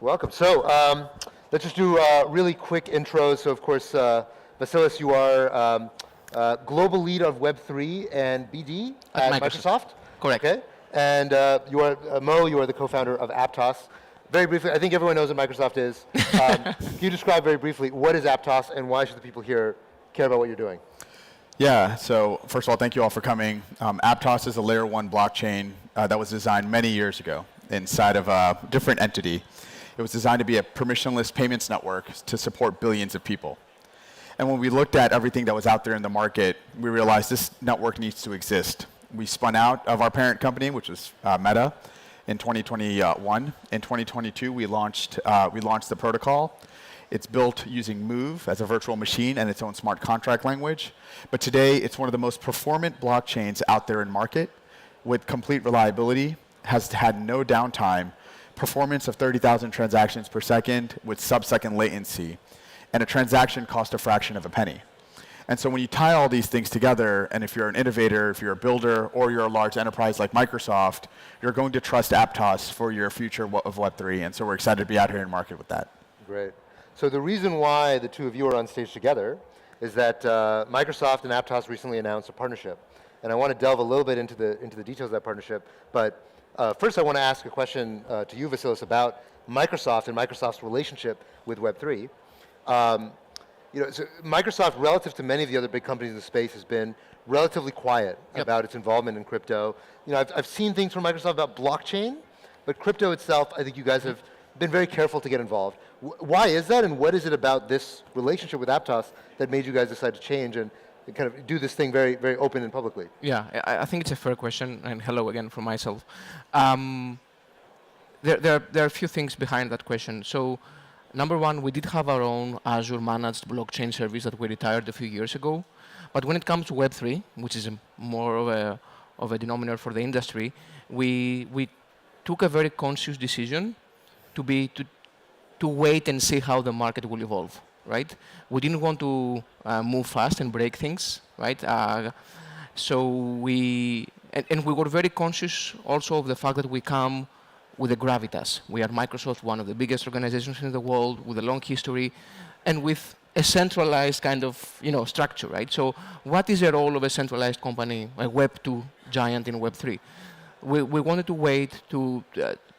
Welcome. So let's just do really quick intros. So of course, Vasilis, you are global lead of Web3 and BD at Microsoft. Correct. Okay. And you are Mo. You are the co-founder of Aptos. Very briefly, I think everyone knows what Microsoft is. Can you describe very briefly what is Aptos and why should the people here care about what you're doing? Yeah, so first of all, thank you all for coming. Aptos is a layer 1 blockchain that was designed many years ago inside of a different entity. It was designed to be a permissionless payments network to support billions of people. And when we looked at everything that was out there in the market, we realized this network needs to exist. We spun out of our parent company, which was Meta, in 2021. In 2022, we launched the protocol. It's built using Move as a virtual machine and its own smart contract language. But today, it's one of the most performant blockchains out there in market with complete reliability, has had no downtime, performance of 30,000 transactions per second with sub-second latency, and a transaction cost a fraction of a penny. And so when you tie all these things together, and if you're an innovator, if you're a builder, or you're a large enterprise like Microsoft, you're going to trust Aptos for your future of Web3. And so we're excited to be out here in market with that. Great. So the reason why the two of you are on stage together is that Microsoft and Aptos recently announced a partnership. And I want to delve a little bit into the details of that partnership. But first I want to ask a question to you, Vasilis, about Microsoft and Microsoft's relationship with Web3. So Microsoft, relative to many of the other big companies in the space, has been relatively quiet about its involvement in crypto. I've seen things from Microsoft about blockchain, but crypto itself, I think you guys have been very careful to get involved. Why is that, and what is it about this relationship with Aptos that made you guys decide to change and kind of do this thing very, very open and publicly? Yeah, I think it's a fair question, and hello again from myself. There are a few things behind that question. So, number one, we did have our own Azure managed blockchain service that we retired a few years ago. But when it comes to Web3, which is more of a denominator for the industry, we took a very conscious decision to wait and see how the market will evolve, right? We didn't want to move fast and break things, right? So we were very conscious also of the fact that we come with a gravitas. We are Microsoft, one of the biggest organizations in the world, with a long history, and with a centralized kind of structure, right? So what is the role of a centralized company, a Web2 giant in Web3? We wanted to wait to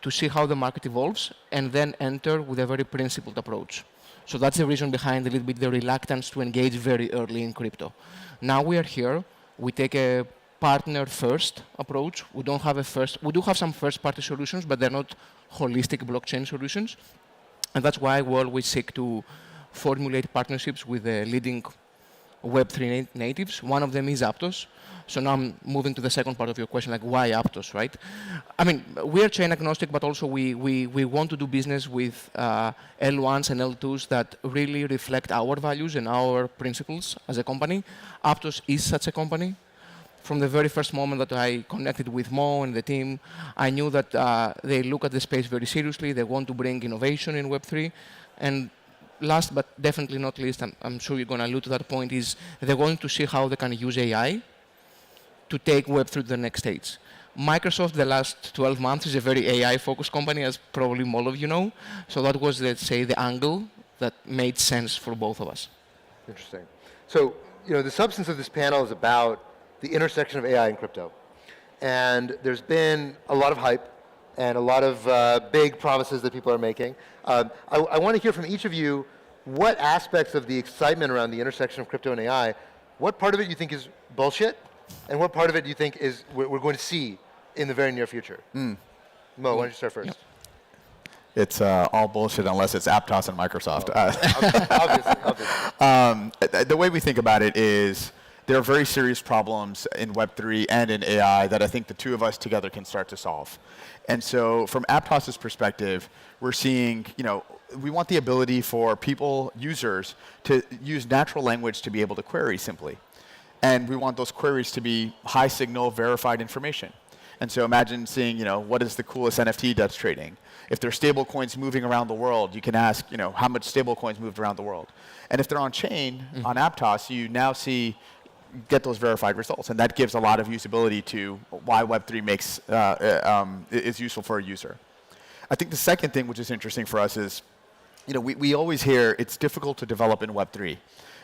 see how the market evolves and then enter with a very principled approach. So that's the reason behind a little bit the reluctance to engage very early in crypto. Now we are here. We take a partner-first approach. We do have some first-party solutions, but they're not holistic blockchain solutions. And that's why we always seek to formulate partnerships with the leading Web3 natives. One of them is Aptos. So now I'm moving to the second part of your question, like why Aptos, right? I mean, we are chain agnostic, but also we want to do business with L1s and L2s that really reflect our values and our principles as a company. Aptos is such a company. From the very first moment that I connected with Mo and the team, I knew that they look at the space very seriously. They want to bring innovation in Web3. And last but definitely not least, I'm sure you're going to allude to that point, is they're going to see how they can use AI to take Web3 to the next stage. Microsoft, the last 12 months, is a very AI-focused company, as probably all of you know. So that was, let's say, the angle that made sense for both of us. Interesting. So, the substance of this panel is about the intersection of AI and crypto. And there's been a lot of hype and a lot of big promises that people are making. I want to hear from each of you what aspects of the excitement around the intersection of crypto and AI, what part of it you think is bullshit, and what part of it do you think is we're going to see in the very near future? Mo, why don't you start first? Yep. It's all bullshit unless it's Aptos and Microsoft. Obviously. The way we think about it is there are very serious problems in Web3 and in AI that I think the two of us together can start to solve. And so from Aptos' perspective, we're seeing, we want the ability for users to use natural language to be able to query simply. And we want those queries to be high signal verified information. And so imagine seeing, what is the coolest NFT that's trading? If there's stable coins moving around the world, you can ask, how much stable coins moved around the world. And if they're on chain, on Aptos, you now get those verified results. And that gives a lot of usability to why Web3 is useful for a user. I think the second thing which is interesting for us is, we always hear it's difficult to develop in Web3,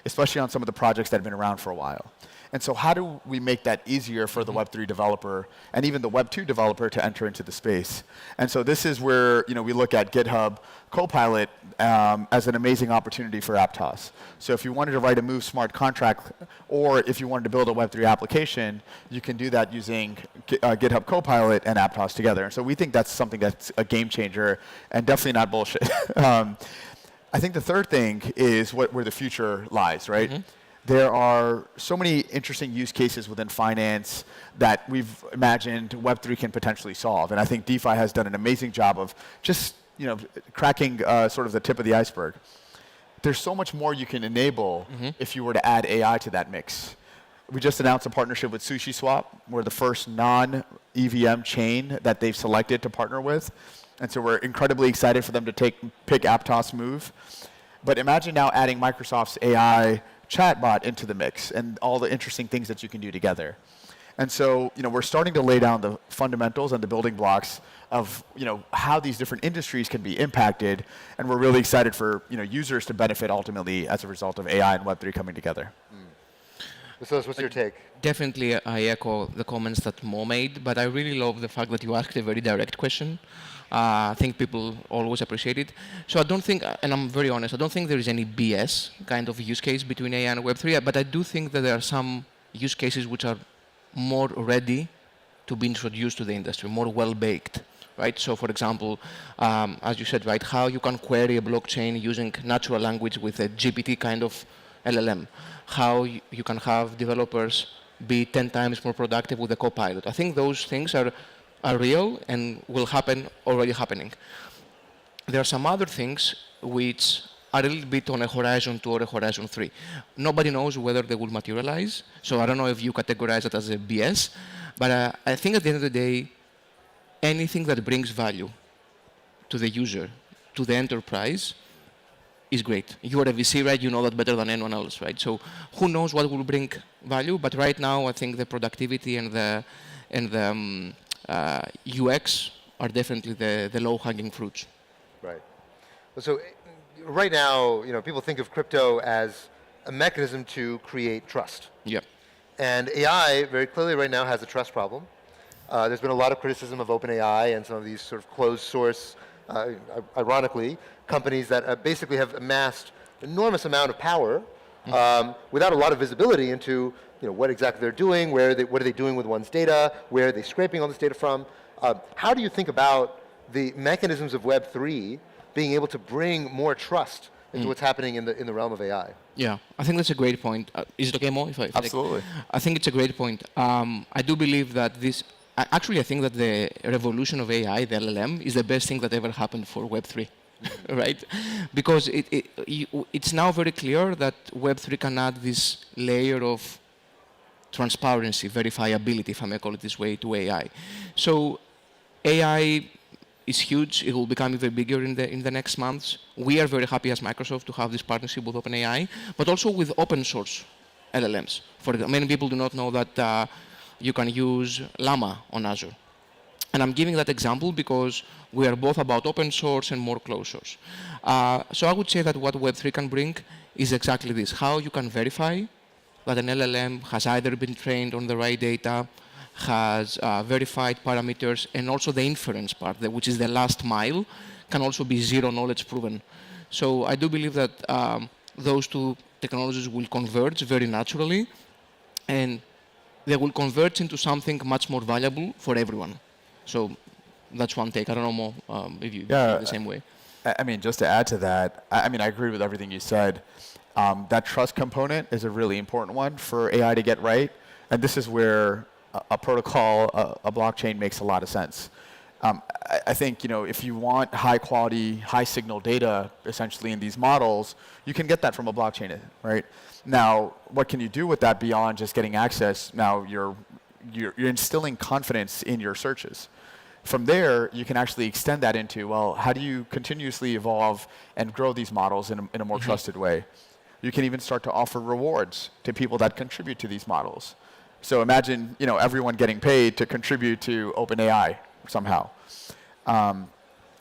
especially on some of the projects that have been around for a while. And so how do we make that easier for the Web3 developer and even the Web2 developer to enter into the space? And so this is where we look at GitHub Copilot as an amazing opportunity for Aptos. So if you wanted to write a Move smart contract, or if you wanted to build a Web3 application, you can do that using GitHub Copilot and Aptos together. And so we think that's something that's a game changer and definitely not bullshit. I think the third thing is where the future lies, right? There are so many interesting use cases within finance that we've imagined Web3 can potentially solve. And I think DeFi has done an amazing job of just cracking sort of the tip of the iceberg. There's so much more you can enable if you were to add AI to that mix. We just announced a partnership with SushiSwap. We're the first non-EVM chain that they've selected to partner with. And so we're incredibly excited for them to pick Aptos Move. But imagine now adding Microsoft's AI chatbot into the mix and all the interesting things that you can do together. And so, we're starting to lay down the fundamentals and the building blocks of, how these different industries can be impacted. And we're really excited for, users to benefit ultimately as a result of AI and Web3 coming together. So what's your take? Definitely, I echo the comments that Mo made, but I really love the fact that you asked a very direct question. I think people always appreciate it. So I don't think, and I'm very honest, I don't think there is any BS kind of use case between AI and Web3, but I do think that there are some use cases which are more ready to be introduced to the industry, more well-baked, right? So for example, as you said, right, how you can query a blockchain using natural language with a GPT kind of LLM, how you can have developers be 10 times more productive with a Copilot. I think those things are real and will happen, already happening. There are some other things which are a little bit on a horizon 2 or a horizon 3. Nobody knows whether they will materialize, so I don't know if you categorize it as a BS, but I think at the end of the day, anything that brings value to the user, to the enterprise, is great. You are a VC, right? You know that better than anyone else, right? So who knows what will bring value, but right now I think the productivity and the UX are definitely the low-hanging fruits. Right. So right now, people think of crypto as a mechanism to create trust. Yeah. And AI very clearly right now has a trust problem. There's been a lot of criticism of OpenAI and some of these sort of closed source, ironically, companies that basically have amassed enormous amount of power without a lot of visibility into what exactly they're doing, what are they doing with one's data, where are they scraping all this data from. How do you think about the mechanisms of Web3 being able to bring more trust into what's happening in the realm of AI? Yeah, I think that's a great point. Is it okay, Mo? If Absolutely. I think it's a great point. I do believe that this, actually I think that the revolution of AI, the LLM, is the best thing that ever happened for Web3, right? Because it's now very clear that Web3 can add this layer of transparency, verifiability, if I may call it this way, to AI. So AI is huge. It will become even bigger in the next months. We are very happy as Microsoft to have this partnership with OpenAI, but also with open source LLMs. Many people do not know that you can use Llama on Azure. And I'm giving that example because we are both about open source and more closed source. So I would say that what Web3 can bring is exactly this, how you can verify that an LLM has either been trained on the right data, has verified parameters, and also the inference part, which is the last mile, can also be zero knowledge proven. So I do believe that those two technologies will converge very naturally, and they will converge into something much more valuable for everyone. So that's one take. I don't know, Mo, if you feel the same way. I mean, just to add to that, I agree with everything you said. That trust component is a really important one for AI to get right. And this is where a protocol, a blockchain makes a lot of sense. I think, if you want high quality, high signal data, essentially in these models, you can get that from a blockchain, right? Now, what can you do with that beyond just getting access? Now, you're instilling confidence in your searches. From there, you can actually extend that into, well, how do you continuously evolve and grow these models in a more trusted way? You can even start to offer rewards to people that contribute to these models. So imagine, everyone getting paid to contribute to OpenAI somehow.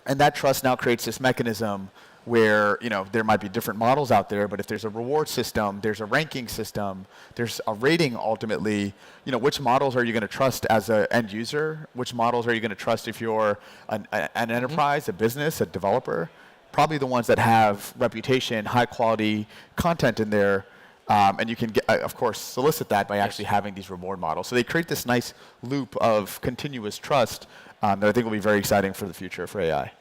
And that trust now creates this mechanism where there might be different models out there, but if there's a reward system, there's a ranking system, there's a rating ultimately, which models are you going to trust as an end user? Which models are you going to trust if you're an enterprise, a business, a developer? Probably the ones that have reputation, high quality content in there, and you can, of course, solicit that by actually having these reward models. So they create this nice loop of continuous trust that I think will be very exciting for the future for AI.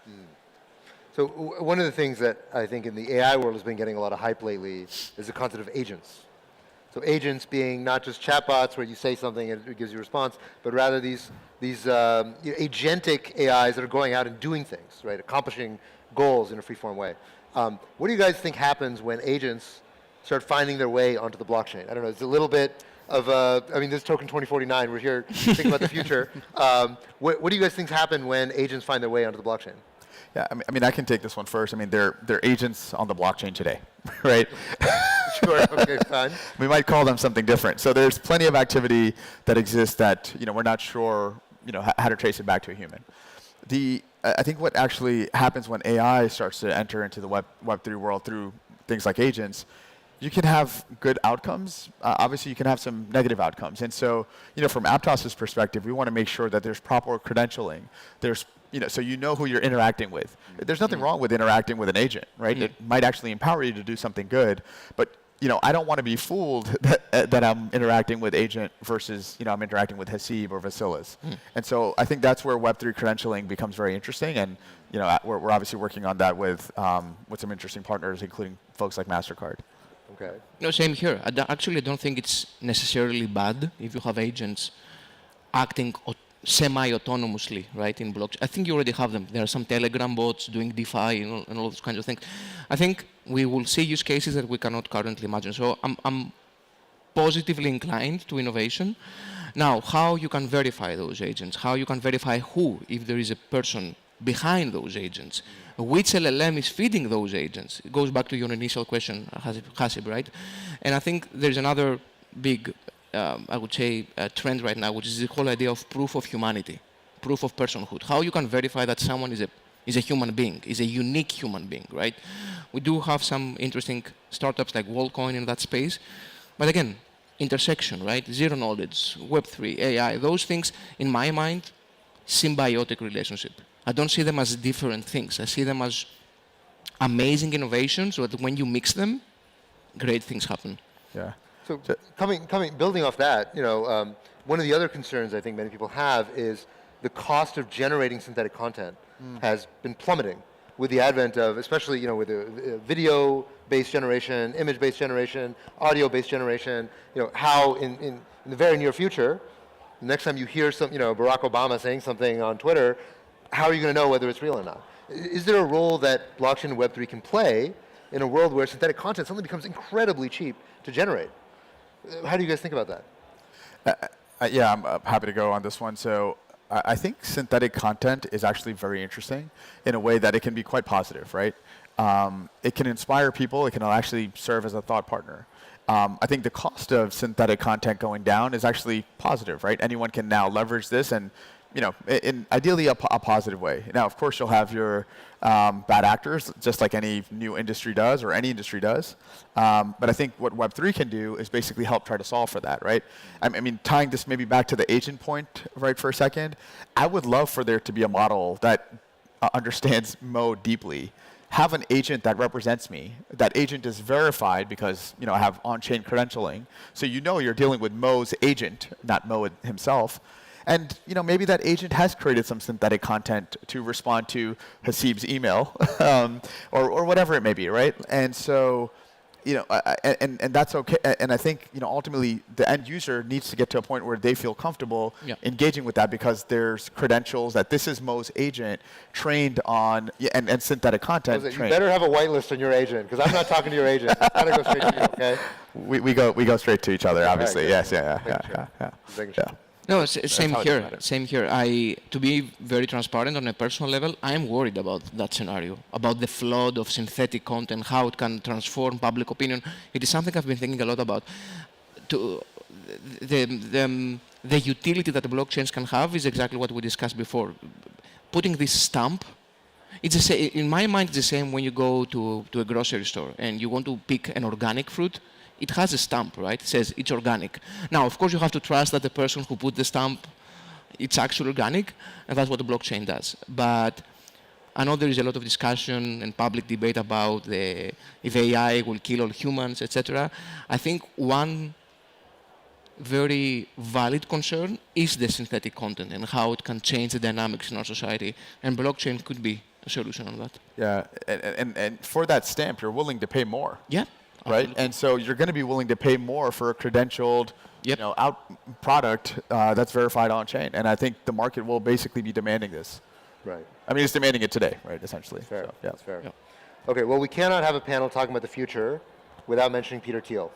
So one of the things that I think in the AI world has been getting a lot of hype lately is the concept of agents. So agents being not just chatbots where you say something and it gives you a response, but rather these agentic AIs that are going out and doing things, right? Accomplishing goals in a free-form way. What do you guys think happens when agents start finding their way onto the blockchain? I don't know, it's a little bit of this token 2049, we're here thinking about the future. What do you guys think happens when agents find their way onto the blockchain? Yeah, I can take this one first. They're agents on the blockchain today, right? Sure, okay, fine. We might call them something different. So there's plenty of activity that exists that we're not sure how to trace it back to a human. I think what actually happens when AI starts to enter into the Web3 world through things like agents, you can have good outcomes. Obviously, you can have some negative outcomes. And so, from Aptos's perspective, we want to make sure that there's proper credentialing. There's so who you're interacting with. There's nothing wrong with interacting with an agent, right? It might actually empower you to do something good, but I don't want to be fooled that I'm interacting with agent versus I'm interacting with Hasib or Vasilis. And so I think that's where Web3 credentialing becomes very interesting, and we're obviously working on that with some interesting partners, including folks like MasterCard. Okay. No, same here. Actually, I don't think it's necessarily bad if you have agents acting semi-autonomously, right, in blockchain. I think you already have them. There are some Telegram bots doing DeFi and all those kinds of things. I think we will see use cases that we cannot currently imagine. So I'm positively inclined to innovation. Now, how you can verify those agents, how you can verify who, if there is a person behind those agents, which LLM is feeding those agents. It goes back to your initial question, Hasib, right? And I think there's another big I would say, trend right now, which is the whole idea of proof of humanity, proof of personhood. How you can verify that someone is a human being, is a unique human being, right? We do have some interesting startups like Wallcoin in that space. But again, intersection, right? Zero knowledge, Web3, AI, those things, in my mind, symbiotic relationship. I don't see them as different things. I see them as amazing innovations so that when you mix them, great things happen. Yeah. So building off that, one of the other concerns I think many people have is the cost of generating synthetic content has been plummeting with the advent of, especially with the video-based generation, image-based generation, audio-based generation. How in the very near future, the next time you hear some, Barack Obama saying something on Twitter, how are you going to know whether it's real or not? Is there a role that blockchain and Web3 can play in a world where synthetic content suddenly becomes incredibly cheap to generate? How do you guys think about that? Yeah, I'm happy to go on this one. So I think synthetic content is actually very interesting in a way that it can be quite positive, right? It can inspire people. It can actually serve as a thought partner. I think the cost of synthetic content going down is actually positive, right? Anyone can now leverage this and in ideally a positive way. Now, of course, you'll have your bad actors, just like any new industry does or any industry does. But I think what Web3 can do is basically help try to solve for that, right? Tying this maybe back to the agent point, right, for a second, I would love for there to be a model that understands Mo deeply. Have an agent that represents me. That agent is verified because I have on-chain credentialing. So you're dealing with Mo's agent, not Mo himself. And maybe that agent has created some synthetic content to respond to Hasib's email, or whatever it may be, right? And so, and that's okay. And I think ultimately the end user needs to get to a point where they feel comfortable engaging with that because there's credentials that this is Mo's agent trained on and synthetic content. You better have a whitelist on your agent because I'm not talking to your agent. It's got to go straight to you, okay? We go straight to each other, obviously. Right, yes, yeah. No, same here. Same here. To be very transparent on a personal level, I am worried about that scenario, about the flood of synthetic content, how it can transform public opinion. It is something I've been thinking a lot about. The utility that blockchains can have is exactly what we discussed before. Putting this stamp in my mind, it's the same when you go to a grocery store and you want to pick an organic fruit. It has a stamp, right? It says it's organic. Now, of course, you have to trust that the person who put the stamp, it's actually organic, and that's what the blockchain does. But I know there is a lot of discussion and public debate about if AI will kill all humans, etc. I think one very valid concern is the synthetic content and how it can change the dynamics in our society. And blockchain could be a solution on that. Yeah, and for that stamp, you're willing to pay more. Yeah. Right? Absolutely. And so you're going to be willing to pay more for a credentialed product that's verified on-chain. And I think the market will basically be demanding this. Right. I mean, it's demanding it today, right, essentially. Fair. So, yeah. That's fair. Yeah. Okay, well, we cannot have a panel talking about the future without mentioning Peter Thiel.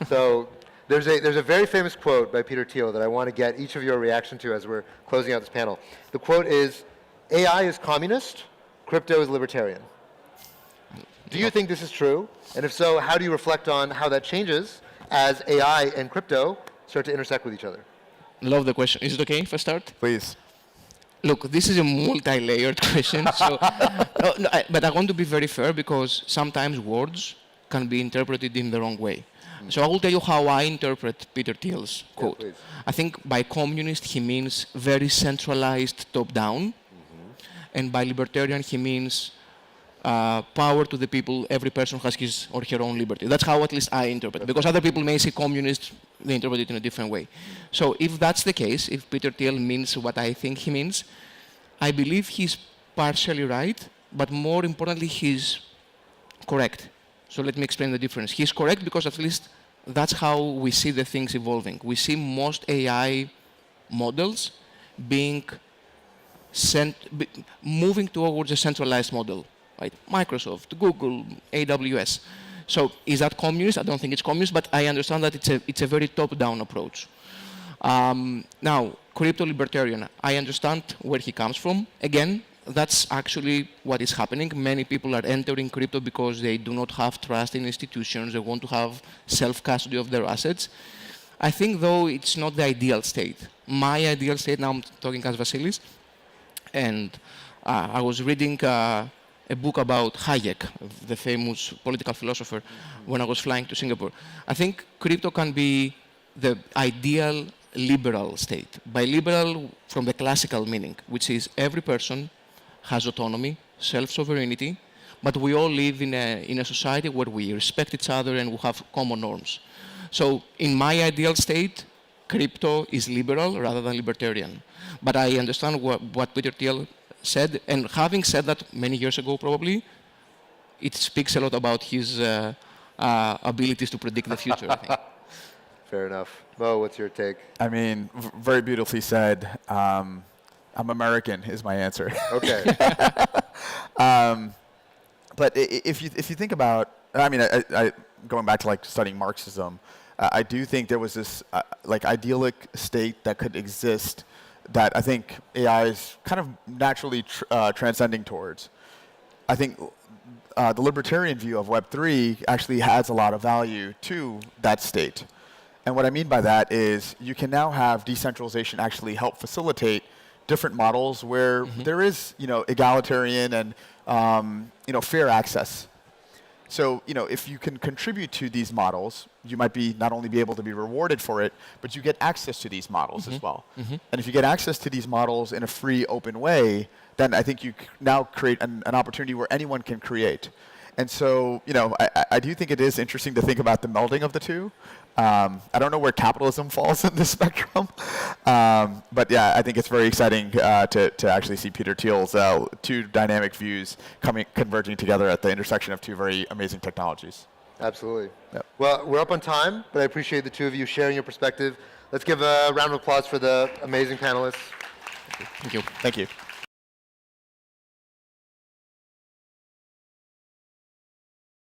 So there's a very famous quote by Peter Thiel that I want to get each of your reaction to as we're closing out this panel. The quote is, AI is communist, crypto is libertarian. Do you think this is true? And if so, how do you reflect on how that changes as AI and crypto start to intersect with each other? Love the question. Is it okay if I start? Please. Look, this is a multi-layered question, but I want to be very fair because sometimes words can be interpreted in the wrong way. So I will tell you how I interpret Peter Thiel's quote. Please. I think by communist he means very centralized top-down, and by libertarian he means power to the people, every person has his or her own liberty. That's how at least I interpret it. Because other people may say communist, they interpret it in a different way. So if that's the case, if Peter Thiel means what I think he means, I believe he's partially right, but more importantly, he's correct. So let me explain the difference. He's correct because at least that's how we see the things evolving. We see most AI models being moving towards a centralized model. Right? Microsoft, Google, AWS. So is that communist? I don't think it's communist, but I understand that it's a very top-down approach. Now, crypto libertarian, I understand where he comes from. Again, that's actually what is happening. Many people are entering crypto because they do not have trust in institutions. They want to have self-custody of their assets. I think, though, it's not the ideal state. My ideal state, now I'm talking as Vasilis, and I was reading a book about Hayek, the famous political philosopher, when I was flying to Singapore. I think crypto can be the ideal liberal state. By liberal, from the classical meaning, which is every person has autonomy, self-sovereignty, but we all live in a society where we respect each other and we have common norms. So in my ideal state, crypto is liberal rather than libertarian. But I understand what Peter Thiel said, and having said that many years ago probably, it speaks a lot about his abilities to predict the future, I think. Fair enough. Mo, what's your take? I mean, very beautifully said. I'm American is my answer. Okay. But if you think about, I mean, I going back to like studying Marxism, I do think there was this like idyllic state that could exist that I think AI is kind of naturally transcending towards. I think the libertarian view of Web3 actually adds a lot of value to that state. And what I mean by that is you can now have decentralization actually help facilitate different models where there is, egalitarian and, fair access. So, if you can contribute to these models, you might be not only be able to be rewarded for it, but you get access to these models as well. And if you get access to these models in a free, open way, then I think you now create an opportunity where anyone can create. And so, I do think it is interesting to think about the melding of the two. I don't know where capitalism falls in this spectrum, but yeah, I think it's very exciting to actually see Peter Thiel's two dynamic views converging together at the intersection of two very amazing technologies. Absolutely. Yep. Well, we're up on time, but I appreciate the two of you sharing your perspective. Let's give a round of applause for the amazing panelists. Thank you. Thank you.